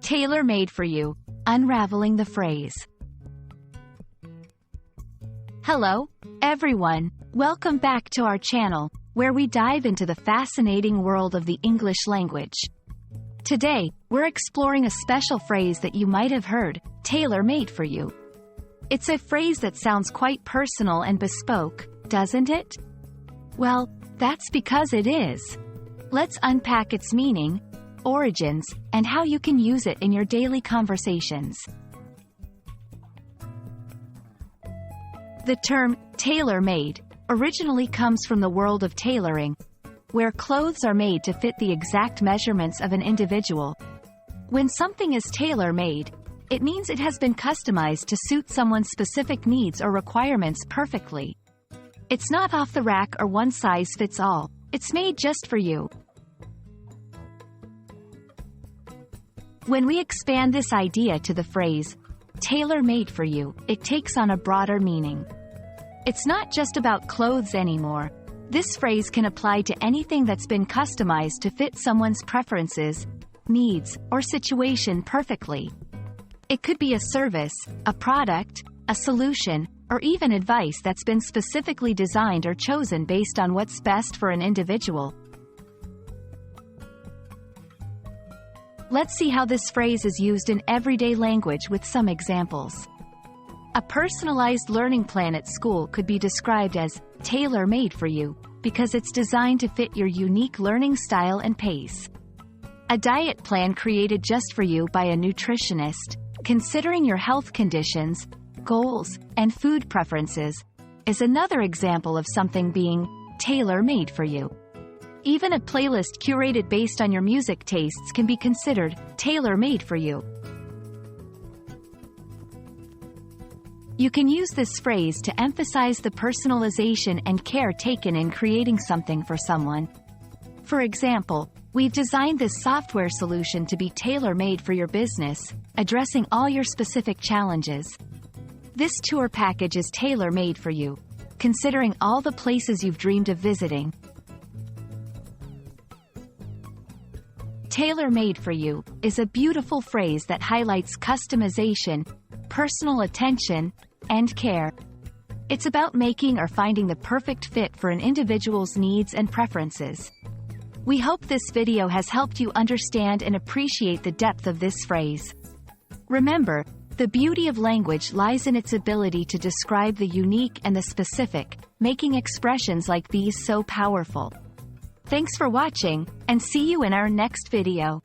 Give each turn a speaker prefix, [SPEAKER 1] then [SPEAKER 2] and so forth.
[SPEAKER 1] Tailor-made for you. Unraveling the phrase. Hello, everyone. Welcome back to our channel, where we dive into the fascinating world of the English language. Today, we're exploring a special phrase that you might have heard, tailor-made for you. It's a phrase that sounds quite personal and bespoke, doesn't it? Well, that's because it is. Let's unpack its meaning, origins, and how you can use it in your daily conversations. The term tailor-made originally comes from the world of tailoring, where clothes are made to fit the exact measurements of an individual. When something is tailor-made, it means it has been customized to suit someone's specific needs or requirements perfectly. It's not off the rack or one size fits all. It's made just for you. When we expand this idea to the phrase, tailor-made for you, it takes on a broader meaning. It's not just about clothes anymore. This phrase can apply to anything that's been customized to fit someone's preferences, needs, or situation perfectly. It could be a service, a product, a solution, or even advice that's been specifically designed or chosen based on what's best for an individual. Let's see how this phrase is used in everyday language with some examples. A personalized learning plan at school could be described as tailor-made for you, because it's designed to fit your unique learning style and pace. A diet plan created just for you by a nutritionist, considering your health conditions, goals, and food preferences, is another example of something being tailor-made for you. Even a playlist curated based on your music tastes can be considered tailor-made for you. You can use this phrase to emphasize the personalization and care taken in creating something for someone. For example, we've designed this software solution to be tailor-made for your business, addressing all your specific challenges. This tour package is tailor-made for you, considering all the places you've dreamed of visiting. Tailor-made for you is a beautiful phrase that highlights customization, personal attention, and care. It's about making or finding the perfect fit for an individual's needs and preferences. We hope this video has helped you understand and appreciate the depth of this phrase. Remember, the beauty of language lies in its ability to describe the unique and the specific, making expressions like these so powerful. Thanks for watching, and see you in our next video.